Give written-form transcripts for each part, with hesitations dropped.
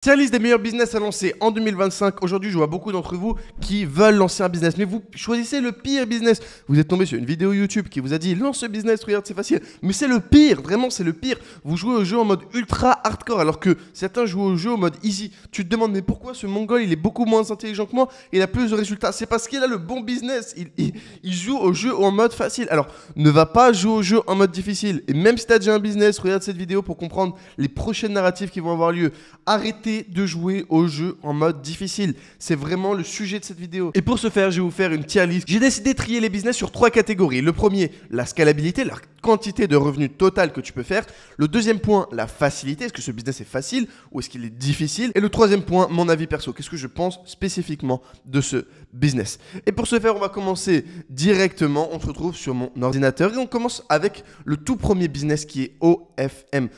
C'est la liste des meilleurs business à lancer en 2025. Aujourd'hui, je vois beaucoup d'entre vous qui veulent lancer un business, mais vous choisissez le pire business. Vous êtes tombé sur une vidéo YouTube qui vous a dit lance ce business, regarde, c'est facile. Mais c'est le pire, vraiment, c'est le pire. Vous jouez au jeu en mode ultra hardcore, alors que certains jouent au jeu en mode easy. Tu te demandes, mais pourquoi ce mongol, il est beaucoup moins intelligent que moi et il a plus de résultats? C'est parce qu'il a le bon business. Il joue au jeu en mode facile. Alors, ne va pas jouer au jeu en mode difficile. Et même si tu as déjà un business, regarde cette vidéo pour comprendre les prochaines narratives qui vont avoir lieu. Arrêtez de jouer au jeu en mode difficile. C'est vraiment le sujet de cette vidéo. Et pour ce faire, je vais vous faire une tier list. J'ai décidé de trier les business sur 3 catégories. Le premier, la scalabilité, la quantité de revenus total que tu peux faire. Le deuxième point, la facilité. Est-ce que ce business est facile ou est-ce qu'il est difficile? Et le troisième point, mon avis perso. Qu'est-ce que je pense spécifiquement de ce business? Et pour ce faire, on va commencer directement. On se retrouve sur mon ordinateur et on commence avec le tout premier business qui est OFM.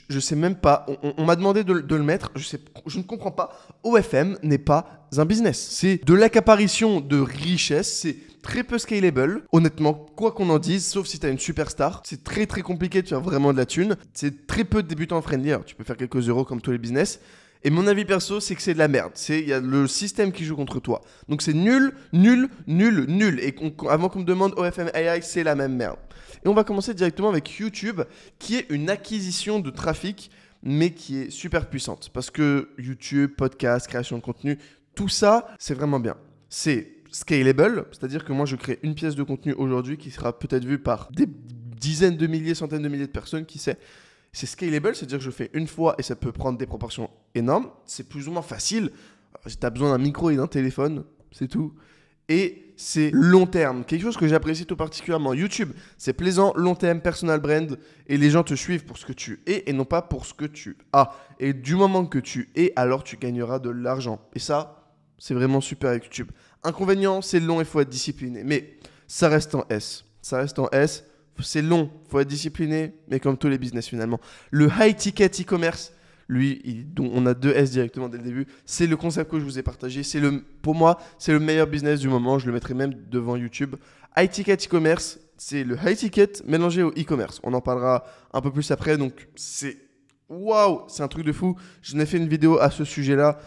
Je sais même pas, on m'a demandé de le mettre, je ne comprends pas. OFM n'est pas un business, c'est de l'accaparition de richesse, c'est très peu scalable. Honnêtement, quoi qu'on en dise, sauf si tu as une superstar, c'est très très compliqué de faire vraiment de la thune. C'est très peu de débutants friendly, alors tu peux faire quelques euros comme tous les business. Et mon avis perso, c'est que c'est de la merde. Il y a le système qui joue contre toi. Donc c'est nul, nul, nul, nul. Et avant qu'on me demande OFM AI, c'est la même merde. Et on va commencer directement avec YouTube, qui est une acquisition de trafic, mais qui est super puissante. Parce que YouTube, podcast, création de contenu, tout ça, c'est vraiment bien. C'est scalable, c'est-à-dire que moi, je crée une pièce de contenu aujourd'hui qui sera peut-être vue par des dizaines de milliers, centaines de milliers de personnes, qui sait. C'est scalable, c'est-à-dire que je fais une fois et ça peut prendre des proportions énormes. C'est plus ou moins facile. Tu as besoin d'un micro et d'un téléphone, c'est tout. Et c'est long terme, quelque chose que j'apprécie tout particulièrement. YouTube, c'est plaisant, long terme, personal brand, et les gens te suivent pour ce que tu es et non pas pour ce que tu as. Et du moment que tu es, alors tu gagneras de l'argent. Et ça, c'est vraiment super avec YouTube. Inconvénient, c'est long et il faut être discipliné. Mais ça reste en S. Ça reste en S. C'est long, il faut être discipliné, mais comme tous les business finalement. Le high ticket e-commerce, lui, dont on a 2 S directement dès le début, c'est le concept que je vous ai partagé. Pour moi, c'est le meilleur business du moment. Je le mettrai même devant YouTube. High ticket e-commerce, c'est le high ticket mélangé au e-commerce. On en parlera un peu plus après. Donc, c'est waouh, c'est un truc de fou. Je n'ai fait une vidéo à ce sujet-là,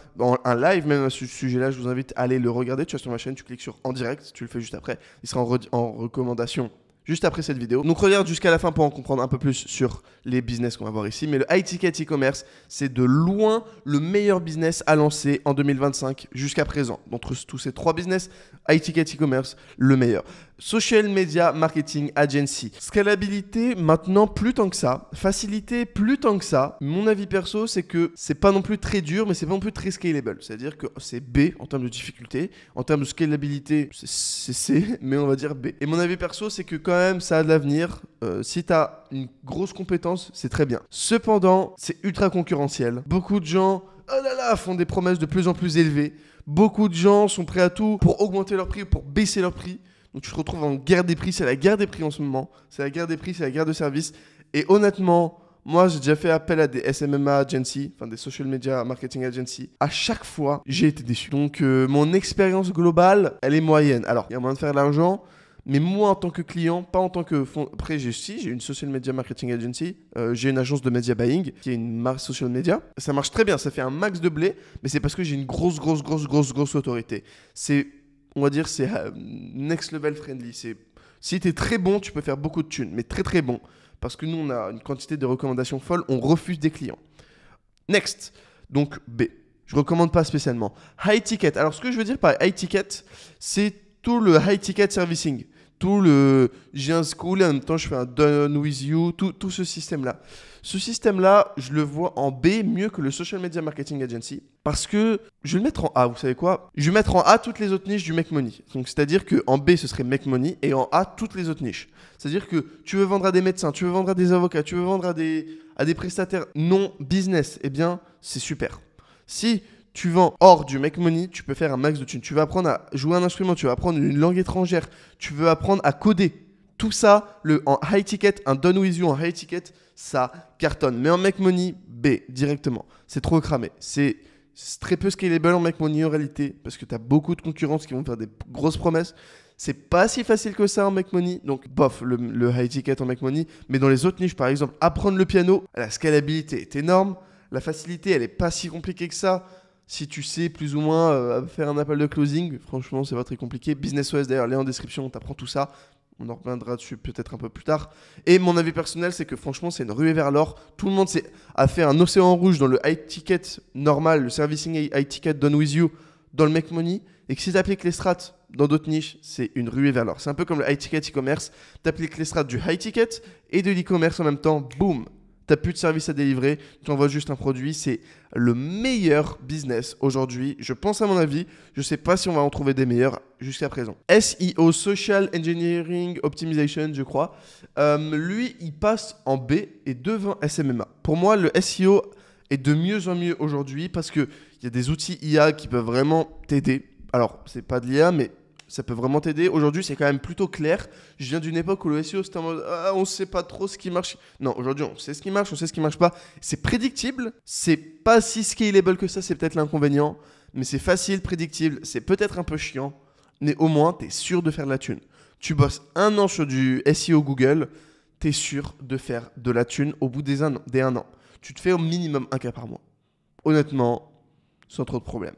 un live même à ce sujet-là. Je vous invite à aller le regarder. Tu vas sur ma chaîne, tu cliques sur en direct, tu le fais juste après. Il sera en recommandation juste après cette vidéo. Donc regarde jusqu'à la fin pour en comprendre un peu plus sur les business qu'on va voir ici. Mais le high ticket e-commerce, c'est de loin le meilleur business à lancer en 2025 jusqu'à présent. D'entre tous ces 3 business, high ticket e-commerce, le meilleur. Social Media Marketing Agency. Scalabilité, maintenant, plus tant que ça. Facilité, plus tant que ça. Mon avis perso, c'est que c'est pas non plus très dur, mais c'est pas non plus très scalable. C'est-à-dire que c'est B en termes de difficulté. En termes de scalabilité, c'est C, mais on va dire B. Et mon avis perso, c'est que quand même, ça a de l'avenir. Si tu as une grosse compétence, c'est très bien. Cependant, c'est ultra concurrentiel. Beaucoup de gens, oh là là, font des promesses de plus en plus élevées. Beaucoup de gens sont prêts à tout pour augmenter leur prix ou pour baisser leur prix. Donc tu te retrouves en guerre des prix, c'est la guerre des prix en ce moment. C'est la guerre des prix, c'est la guerre de services. Et honnêtement, moi j'ai déjà fait appel à des SMMA agency, enfin des Social Media Marketing Agency. À chaque fois, j'ai été déçu. Donc mon expérience globale, elle est moyenne. Alors, il y a moyen de faire de l'argent, mais moi en tant que client, pas en tant que fond. Après, j'ai une Social Media Marketing Agency. J'ai une agence de media buying qui est une marque social media. Ça marche très bien, ça fait un max de blé, mais c'est parce que j'ai une grosse autorité. On va dire c'est next level friendly. Si tu es très bon, tu peux faire beaucoup de thunes, mais très très bon. Parce que nous, on a une quantité de recommandations folles, on refuse des clients. Next, donc B. Je recommande pas spécialement. High ticket. Alors, ce que je veux dire par high ticket, c'est tout le high ticket servicing. Tout le j'ai un school et en même temps je fais un done with you, tout ce système-là. Ce système-là, je le vois en B mieux que le Social Media Marketing Agency parce que je vais le mettre en A, vous savez quoi? Je vais mettre en A toutes les autres niches du Make Money. Donc c'est-à-dire qu'en B, ce serait Make Money et en A, toutes les autres niches. C'est-à-dire que tu veux vendre à des médecins, tu veux vendre à des avocats, tu veux vendre à des prestataires non business, eh bien, c'est super. Si tu vends hors du Make Money, tu peux faire un max de thunes. Tu vas apprendre à jouer un instrument, tu vas apprendre une langue étrangère, tu veux apprendre à coder. Tout ça, en high ticket, un done with you en high ticket, ça cartonne. Mais en Make Money, B, directement. C'est trop cramé. C'est très peu scalable en Make Money en réalité, parce que tu as beaucoup de concurrence qui vont faire des grosses promesses. C'est pas si facile que ça en Make Money. Donc, bof, le high ticket en Make Money. Mais dans les autres niches, par exemple, apprendre le piano, la scalabilité est énorme. La facilité, elle est pas si compliquée que ça. Si tu sais plus ou moins faire un appel de closing, franchement, c'est pas très compliqué. BusinessOS, d'ailleurs, lien en description, on t'apprend tout ça. On en reviendra dessus peut-être un peu plus tard. Et mon avis personnel, c'est que franchement, c'est une ruée vers l'or. Tout le monde a fait un océan rouge dans le high ticket normal, le servicing high ticket done with you dans le make money. Et que si tu appliques les strats dans d'autres niches, c'est une ruée vers l'or. C'est un peu comme le high ticket e-commerce. Tu appliques les strats du high ticket et de l'e-commerce en même temps. Boum! Tu n'as plus de service à délivrer, tu envoies juste un produit. C'est le meilleur business aujourd'hui. Je pense à mon avis. Je ne sais pas si on va en trouver des meilleurs jusqu'à présent. SEO, Social Engineering Optimization, je crois. Lui, il passe en B et devant SMMA. Pour moi, le SEO est de mieux en mieux aujourd'hui parce qu'il y a des outils IA qui peuvent vraiment t'aider. Alors, ce n'est pas de l'IA, mais ça peut vraiment t'aider. Aujourd'hui, c'est quand même plutôt clair. Je viens d'une époque où le SEO, c'était en mode on ne sait pas trop ce qui marche. Non, aujourd'hui, on sait ce qui marche, on sait ce qui ne marche pas. C'est prédictible. C'est pas si scalable que ça, c'est peut-être l'inconvénient. Mais c'est facile, prédictible. C'est peut-être un peu chiant. Mais au moins, tu es sûr de faire de la thune. Tu bosses 1 an sur du SEO Google, tu es sûr de faire de la thune au bout des 1 an. Tu te fais au minimum 1 cas par mois. Honnêtement, sans trop de problème.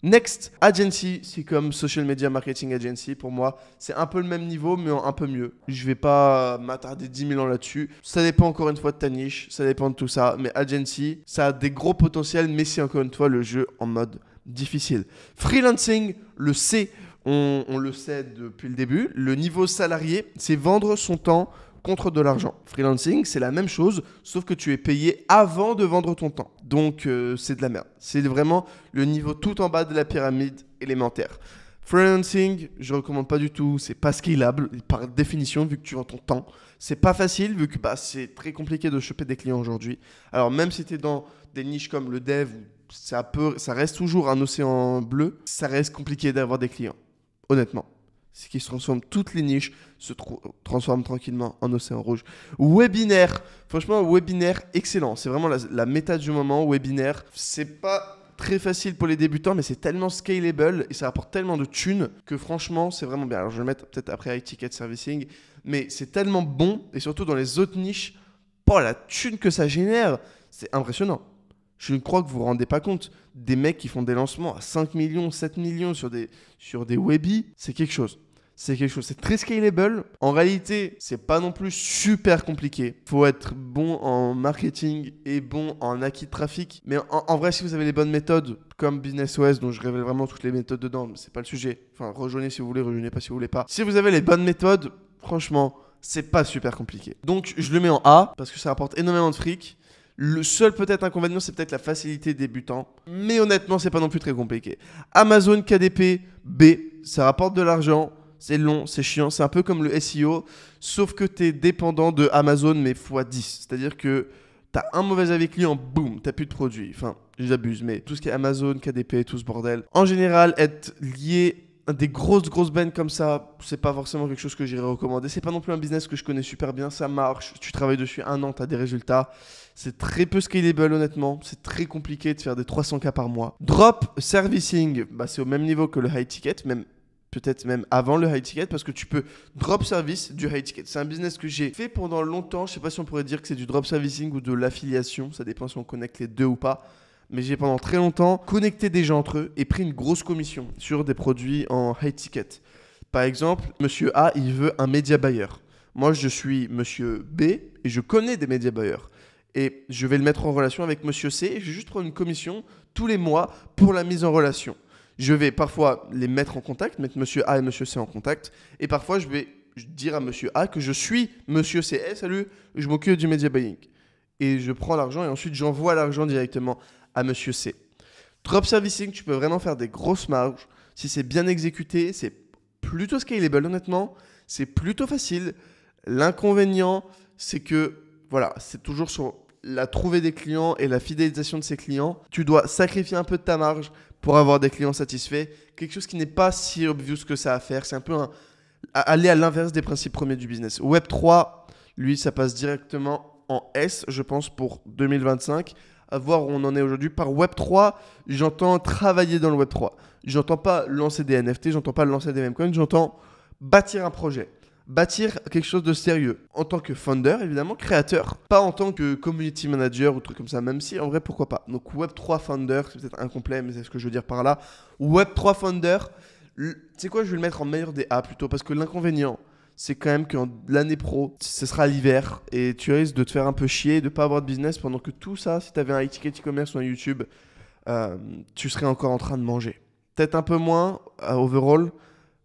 Next Agency, c'est comme Social Media Marketing Agency. Pour moi, c'est un peu le même niveau, mais un peu mieux. Je vais pas m'attarder 10 000 ans là-dessus. Ça dépend encore une fois de ta niche, ça dépend de tout ça. Mais Agency, ça a des gros potentiels, mais c'est encore une fois le jeu en mode difficile. Freelancing, le C, on le sait depuis le début. Le niveau salarié, c'est vendre son temps contre de l'argent. Freelancing, c'est la même chose, sauf que tu es payé avant de vendre ton temps. Donc, c'est de la merde. C'est vraiment le niveau tout en bas de la pyramide élémentaire. Freelancing, je ne recommande pas du tout. C'est pas scalable par définition, vu que tu vends ton temps. C'est pas facile, vu que c'est très compliqué de choper des clients aujourd'hui. Alors, même si tu es dans des niches comme le dev, ça reste toujours un océan bleu, ça reste compliqué d'avoir des clients, honnêtement. C'est qui se transforment, toutes les niches se transforment tranquillement en océan rouge. Webinaire, franchement, webinaire, excellent. C'est vraiment la méta du moment. Webinaire, c'est pas très facile pour les débutants, mais c'est tellement scalable et ça apporte tellement de thunes que franchement, c'est vraiment bien. Alors, je vais le mettre peut-être après high ticket servicing, mais c'est tellement bon et surtout dans les autres niches, la thune que ça génère, c'est impressionnant. Je ne crois que vous ne vous rendez pas compte. Des mecs qui font des lancements à 5 millions, 7 millions sur des webis, c'est quelque chose. C'est quelque chose. C'est très scalable. En réalité, c'est pas non plus super compliqué. Faut être bon en marketing et bon en acquis de trafic. Mais en vrai, si vous avez les bonnes méthodes, comme BusinessOS, dont je révèle vraiment toutes les méthodes dedans, mais c'est pas le sujet. Enfin, rejoignez si vous voulez, rejoignez pas si vous voulez pas. Si vous avez les bonnes méthodes, franchement, c'est pas super compliqué. Donc, je le mets en A parce que ça rapporte énormément de fric. Le seul peut-être inconvénient, c'est peut-être la facilité débutant. Mais honnêtement, c'est pas non plus très compliqué. Amazon KDP, B, ça rapporte de l'argent. C'est long, c'est chiant. C'est un peu comme le SEO, sauf que tu es dépendant de Amazon, mais x10. C'est-à-dire que tu as un mauvais avis client, boum, tu n'as plus de produit. Enfin, j'abuse, mais tout ce qui est Amazon, KDP, tout ce bordel. En général, être lié à des grosses bannes comme ça, c'est pas forcément quelque chose que j'irais recommander. C'est pas non plus un business que je connais super bien. Ça marche, tu travailles dessus 1 an, tu as des résultats. C'est très peu scalable, honnêtement. C'est très compliqué de faire des 300K par mois. Drop servicing, c'est au même niveau que le high ticket, peut-être même avant le high ticket, parce que tu peux drop service du high ticket. C'est un business que j'ai fait pendant longtemps. Je ne sais pas si on pourrait dire que c'est du drop servicing ou de l'affiliation. Ça dépend si on connecte les deux ou pas. Mais j'ai pendant très longtemps connecté des gens entre eux et pris une grosse commission sur des produits en high ticket. Par exemple, monsieur A, il veut un média buyer. Moi, je suis monsieur B et je connais des média buyers. Et je vais le mettre en relation avec monsieur C et je vais juste prendre une commission tous les mois pour la mise en relation. Je vais parfois les mettre en contact, mettre monsieur A et monsieur C en contact. Et parfois, je vais dire à monsieur A que je suis monsieur C. Hey, salut, je m'occupe du media buying. Et je prends l'argent et ensuite, j'envoie l'argent directement à monsieur C. Drop servicing, tu peux vraiment faire des grosses marges. Si c'est bien exécuté, c'est plutôt scalable, honnêtement. C'est plutôt facile. L'inconvénient, c'est que, voilà, c'est toujours sur la trouver des clients et la fidélisation de ces clients. Tu dois sacrifier un peu de ta marge pour avoir des clients satisfaits. Quelque chose qui n'est pas si obvious que ça à faire. C'est un peu aller à l'inverse des principes premiers du business. Web3, lui, ça passe directement en S, je pense, pour 2025. À voir où on en est aujourd'hui. Par Web3, j'entends travailler dans le Web3. J'entends pas lancer des NFT, j'entends pas lancer des memecoins, j'entends bâtir un projet. bâtir quelque chose de sérieux. En tant que founder, évidemment, créateur. Pas en tant que community manager ou truc comme ça, même si en vrai, pourquoi pas. Donc Web3 founder, c'est peut-être incomplet, mais c'est ce que je veux dire par là. Web3 founder, tu sais quoi, je vais le mettre en meilleur des A plutôt, parce que l'inconvénient, c'est quand même que l'année pro, ce sera l'hiver et tu risques de te faire un peu chier et de pas avoir de business pendant que tout ça, si tu avais un ticket e-commerce ou un YouTube, tu serais encore en train de manger. Peut-être un peu moins overall,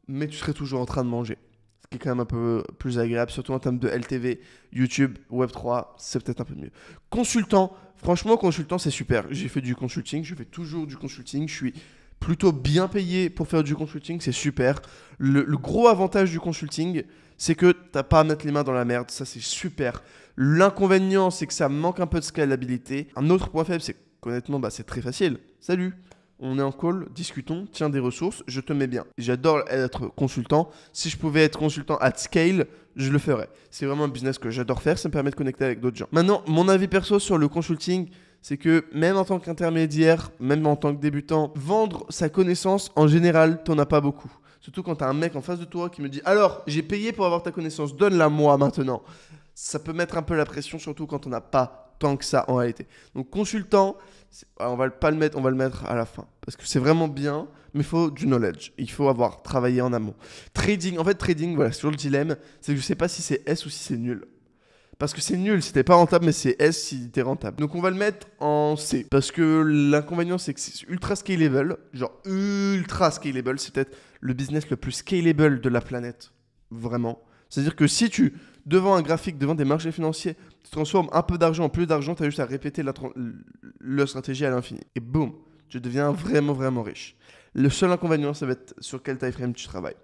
mais tu serais toujours en train de manger. Ce qui est quand même un peu plus agréable, surtout en termes de LTV, YouTube, Web3, c'est peut-être un peu mieux. Consultant, franchement, consultant, c'est super. J'ai fait du consulting, je fais toujours du consulting, je suis plutôt bien payé pour faire du consulting, c'est super. Le gros avantage du consulting, c'est que t'as pas à mettre les mains dans la merde, ça c'est super. L'inconvénient, c'est que ça manque un peu de scalabilité. Un autre point faible, c'est qu'honnêtement, c'est très facile. Salut, on est en call, discutons, tiens des ressources, je te mets bien. J'adore être consultant. Si je pouvais être consultant at scale, je le ferais. C'est vraiment un business que j'adore faire, ça me permet de connecter avec d'autres gens. Maintenant, mon avis perso sur le consulting, c'est que même en tant qu'intermédiaire, même en tant que débutant, vendre sa connaissance, en général, t'en as pas beaucoup. Surtout quand t'as un mec en face de toi qui me dit « Alors, j'ai payé pour avoir ta connaissance, donne-la moi maintenant ». Ça peut mettre un peu la pression, surtout quand on n'a pas tant que ça en réalité. Donc consultant, on va pas le mettre, on va le mettre à la fin. Parce que c'est vraiment bien, mais il faut du knowledge. Il faut avoir travaillé en amont. Trading, en fait trading, voilà, c'est toujours le dilemme. C'est que je sais pas si c'est S ou si c'est nul. Parce que c'est nul si t'es pas rentable, mais c'est S si t'es rentable. Donc on va le mettre en C. Parce que l'inconvénient, c'est que c'est ultra scalable. Genre ultra scalable. C'est peut-être le business le plus scalable de la planète. Vraiment. C'est-à-dire que si tu, devant un graphique, devant des marchés financiers, tu transformes un peu d'argent en plus d'argent, tu as juste à répéter la stratégie à l'infini. Et boum, tu deviens vraiment, vraiment riche. Le seul inconvénient, ça va être sur quel time frame tu travailles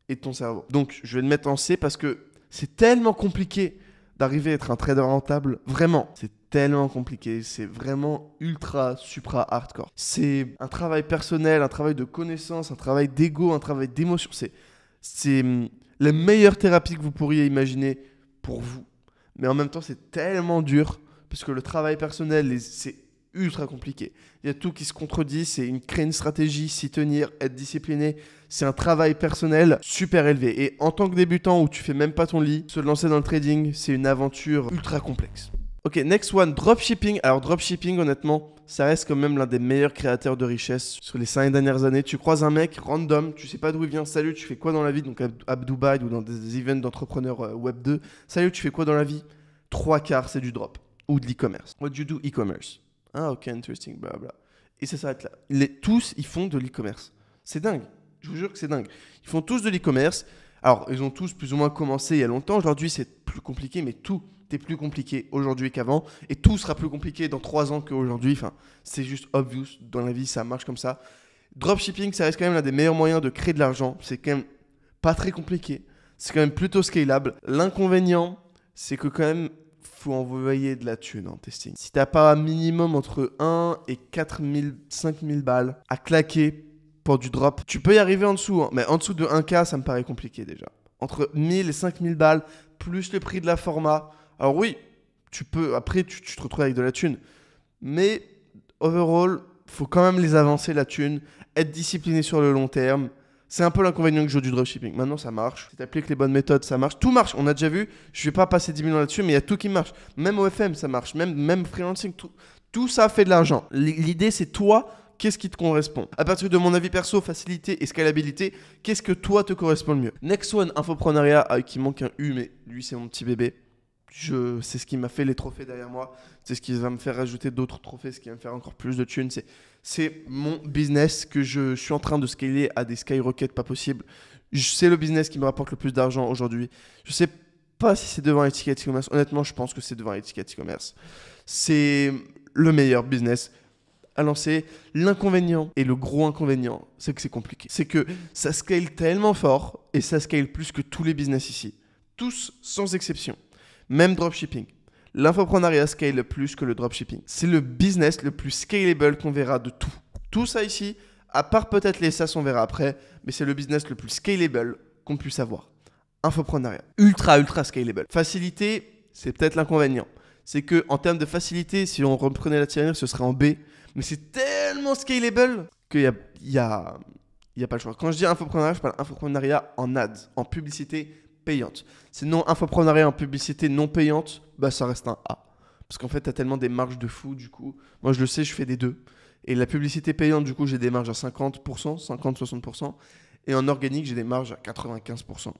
et ton cerveau. Donc, je vais le mettre en C parce que c'est tellement compliqué d'arriver à être un trader rentable. Vraiment, c'est tellement compliqué. C'est vraiment ultra, supra hardcore. C'est un travail personnel, un travail de connaissance, un travail d'ego, un travail d'émotion. C'est la meilleure thérapie que vous pourriez imaginer pour vous. Mais en même temps, c'est tellement dur parce que le travail personnel, c'est ultra compliqué. Il y a tout qui se contredit, créer une stratégie, s'y tenir, être discipliné. C'est un travail personnel super élevé. Et en tant que débutant où tu fais même pas ton lit, se lancer dans le trading, c'est une aventure ultra complexe. Ok, next one, dropshipping. Alors dropshipping, honnêtement, ça reste quand même l'un des meilleurs créateurs de richesse sur les 5 dernières années. Tu croises un mec random, tu sais pas d'où il vient. Salut, tu fais quoi dans la vie? Donc à Dubaï ou dans des events d'entrepreneurs Web 2. Salut, tu fais quoi dans la vie? 3/4, c'est du drop ou de l'e-commerce. What do you do? E-commerce. Ah ok, interesting, blablabla. Et ça s'arrête là. Tous, ils font de l'e-commerce. C'est dingue. Je vous jure que c'est dingue. Ils font tous de l'e-commerce. Alors, ils ont tous plus ou moins commencé il y a longtemps. Aujourd'hui, c'est plus compliqué, mais tout est plus compliqué aujourd'hui qu'avant. Et tout sera plus compliqué dans 3 ans qu'aujourd'hui. Enfin, c'est juste obvious. Dans la vie, ça marche comme ça. Dropshipping, ça reste quand même l'un des meilleurs moyens de créer de l'argent. C'est quand même pas très compliqué. C'est quand même plutôt scalable. L'inconvénient, c'est que quand même, faut envoyer de la thune en testing. Si t'as pas un minimum entre 1 et 4 000, 5 000 balles à claquer pour du drop, tu peux y arriver en dessous, hein, mais en dessous de 1K, ça me paraît compliqué déjà. Entre 1000 et 5000 balles, plus le prix de la format. Alors oui, tu peux, après tu te retrouves avec de la thune. Mais overall, faut quand même les avancer la thune, être discipliné sur le long terme. C'est un peu l'inconvénient que je joue du dropshipping. Maintenant, ça marche. Si tu appliques les bonnes méthodes, ça marche. Tout marche. On a déjà vu. Je vais pas passer 10 millions là-dessus, mais il y a tout qui marche. Même OFM, ça marche. Même freelancing, tout ça fait de l'argent. L'idée, c'est toi, qu'est-ce qui te correspond? À partir de mon avis perso, facilité et scalabilité, qu'est-ce que toi te correspond le mieux? Next one, infoprenariat, qui manque un U, mais lui, c'est mon petit bébé. C'est ce qui m'a fait les trophées derrière moi. C'est ce qui va me faire rajouter d'autres trophées, ce qui va me faire encore plus de thunes. C'est mon business que je suis en train de scaler à des skyrockets pas possibles. C'est le business qui me rapporte le plus d'argent aujourd'hui. Je sais pas si c'est devant Etiquette e-commerce. Honnêtement, je pense que c'est devant Etiquette e-commerce. C'est le meilleur business à lancer. L'inconvénient, et le gros inconvénient, c'est que c'est compliqué. C'est que ça scale tellement fort et ça scale plus que tous les business ici. Tous sans exception. Même dropshipping. L'infoprenariat scale plus que le dropshipping. C'est le business le plus scalable qu'on verra de tout. Tout ça ici, à part peut-être les SaaS, on verra après, mais c'est le business le plus scalable qu'on puisse avoir. Infoprenariat. Ultra scalable. Facilité, c'est peut-être l'inconvénient. C'est que en termes de facilité, si on reprenait la tirelire, ce serait en B. Mais c'est tellement scalable qu'il y a pas le choix. Quand je dis infoprenariat, je parle infoprenariat en ads, en publicité payante. Sinon, infoprenariat en publicité non payante, bah ça reste un A. Parce qu'en fait, tu as tellement des marges de fou, du coup. Moi, je le sais, je fais des deux. Et la publicité payante, du coup, j'ai des marges à 50%, 50-60%. Et en organique, j'ai des marges à 95%.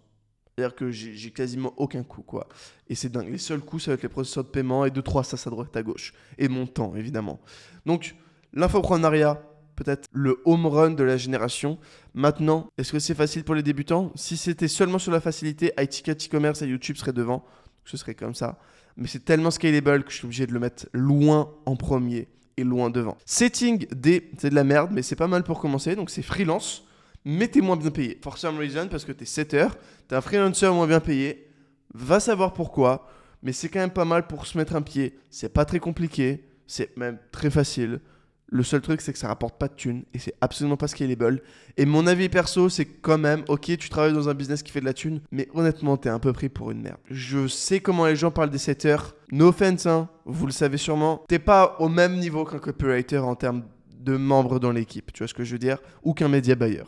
C'est-à-dire que j'ai quasiment aucun coût, quoi. Et c'est dingue. Les seuls coûts, ça va être les processeurs de paiement et 2-3 ça à droite à gauche. Et mon temps, évidemment. Donc, l'infoprenariat, peut-être le home run de la génération. Maintenant, est-ce que c'est facile pour les débutants? Si c'était seulement sur la facilité, IT4 e-commerce et YouTube seraient devant. Ce serait comme ça. Mais c'est tellement scalable que je suis obligé de le mettre loin en premier et loin devant. Setting D, c'est de la merde, mais c'est pas mal pour commencer. Donc, c'est freelance. Mais t'es moins bien payé. For some reason, parce que t'es setter, t'es un freelancer moins bien payé. Va savoir pourquoi. Mais c'est quand même pas mal pour se mettre un pied. C'est pas très compliqué. C'est même très facile. Le seul truc, c'est que ça rapporte pas de thunes. Et c'est absolument pas scalable. Et mon avis perso, c'est quand même, ok, tu travailles dans un business qui fait de la thune. Mais honnêtement, t'es un peu pris pour une merde. Je sais comment les gens parlent des setters. No offense, hein. Vous le savez sûrement. T'es pas au même niveau qu'un copywriter en termes de membres dans l'équipe. Tu vois ce que je veux dire? Ou qu'un media buyer.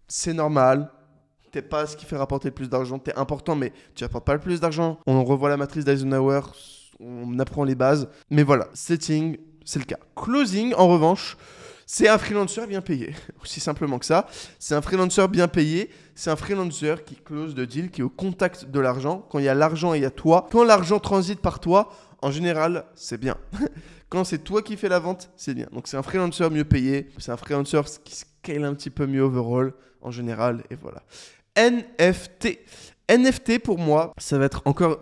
C'est normal, t'es pas ce qui fait rapporter le plus d'argent, t'es important mais tu rapportes pas le plus d'argent. On revoit la matrice d'Eisenhower, on apprend les bases. Mais voilà, setting, c'est le cas. Closing, en revanche, c'est un freelancer bien payé. Aussi simplement que ça. C'est un freelancer bien payé, c'est un freelancer qui close de deal, qui est au contact de l'argent. Quand il y a l'argent et il y a toi, quand l'argent transite par toi, en général, c'est bien. Quand c'est toi qui fais la vente, c'est bien. Donc c'est un freelancer mieux payé, c'est un freelancer qui scale un petit peu mieux overall en général, et voilà. NFT. NFT pour moi, ça va être encore...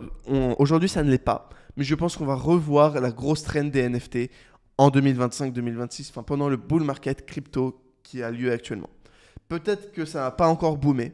Aujourd'hui, ça ne l'est pas, mais je pense qu'on va revoir la grosse trend des NFT en 2025-2026, enfin pendant le bull market crypto qui a lieu actuellement. Peut-être que ça n'a pas encore boomé,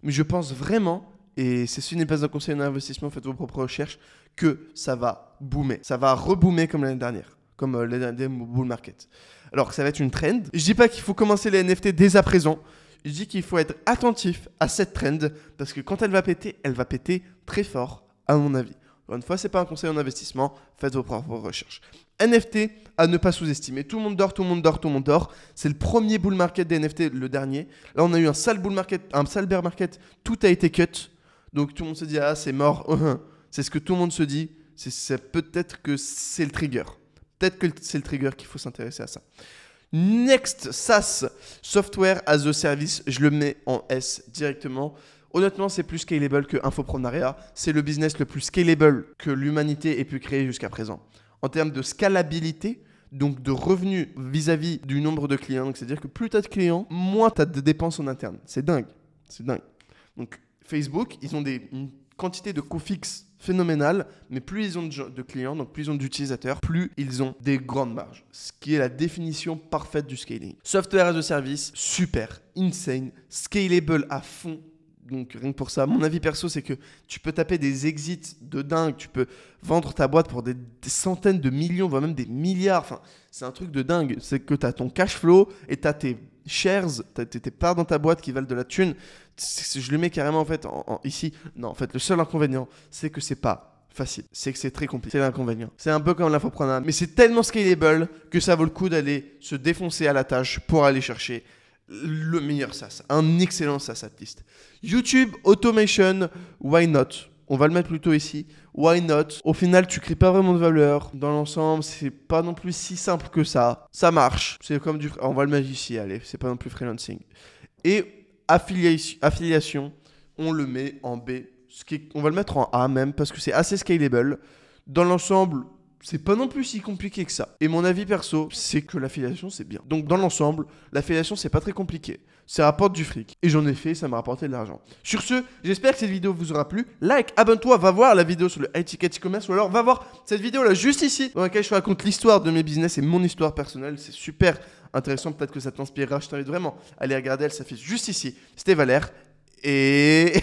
mais je pense vraiment, et ce n'est pas un conseil d'investissement, faites vos propres recherches, que ça va boomer. Ça va reboomer comme l'année dernière, comme l'année dernière bull market. Alors ça va être une trend. Je dis pas qu'il faut commencer les NFT dès à présent. Je dis qu'il faut être attentif à cette trend parce que quand elle va péter très fort, à mon avis. Encore une fois, c'est pas un conseil en investissement. Faites vos propres recherches. NFT à ne pas sous-estimer. Tout le monde dort, tout le monde dort, tout le monde dort. C'est le premier bull market des NFT, le dernier. Là, on a eu un sale bull market, un sale bear market. Tout a été cut. Donc tout le monde se dit ah c'est mort. C'est ce que tout le monde se dit. Peut-être que c'est le trigger. Peut-être que c'est le trigger qu'il faut s'intéresser à ça. Next, SaaS, Software as a Service, je le mets en S directement. Honnêtement, c'est plus scalable que Infoprenariat. C'est le business le plus scalable que l'humanité ait pu créer jusqu'à présent. En termes de scalabilité, donc de revenus vis-à-vis du nombre de clients. Donc c'est-à-dire que plus tu as de clients, moins tu as de dépenses en interne. C'est dingue. C'est dingue. Donc Facebook, ils ont une quantité de coûts fixes phénoménal, mais plus ils ont de clients, donc plus ils ont d'utilisateurs, plus ils ont des grandes marges. Ce qui est la définition parfaite du scaling. Software as a service, super, insane, scalable à fond. Donc rien que pour ça, mon avis perso, c'est que tu peux taper des exits de dingue, tu peux vendre ta boîte pour des centaines de millions, voire même des milliards. Enfin, c'est un truc de dingue. C'est que tu as ton cash flow et tu as tes shares, tes parts dans ta boîte qui valent de la thune. Je le mets carrément en fait ici. Non, en fait, le seul inconvénient, c'est que c'est pas facile. C'est que c'est très compliqué. C'est l'inconvénient. C'est un peu comme l'infoprenariat. Mais c'est tellement scalable que ça vaut le coup d'aller se défoncer à la tâche pour aller chercher le meilleur SaaS. Un excellent SaaS at least. YouTube Automation, why not? On va le mettre plutôt ici. Why not? Au final, tu crées pas vraiment de valeur. Dans l'ensemble, c'est pas non plus si simple que ça. Ça marche. C'est comme du... On va le mettre ici, allez. C'est pas non plus freelancing. Et affiliation, on le met en B. On va le mettre en A même parce que c'est assez scalable. Dans l'ensemble, c'est pas non plus si compliqué que ça. Et mon avis perso, c'est que l'affiliation, c'est bien. Donc dans l'ensemble, l'affiliation, c'est pas très compliqué. Ça rapporte du fric. Et j'en ai fait, ça m'a rapporté de l'argent. Sur ce, j'espère que cette vidéo vous aura plu. Like, abonne-toi, va voir la vidéo sur le IT4 e-commerce ou alors va voir cette vidéo là juste ici dans laquelle je raconte l'histoire de mes business et mon histoire personnelle. C'est super intéressant, peut-être que ça t'inspirera. Je t'invite vraiment à aller regarder, elle s'affiche juste ici. C'était Valère et...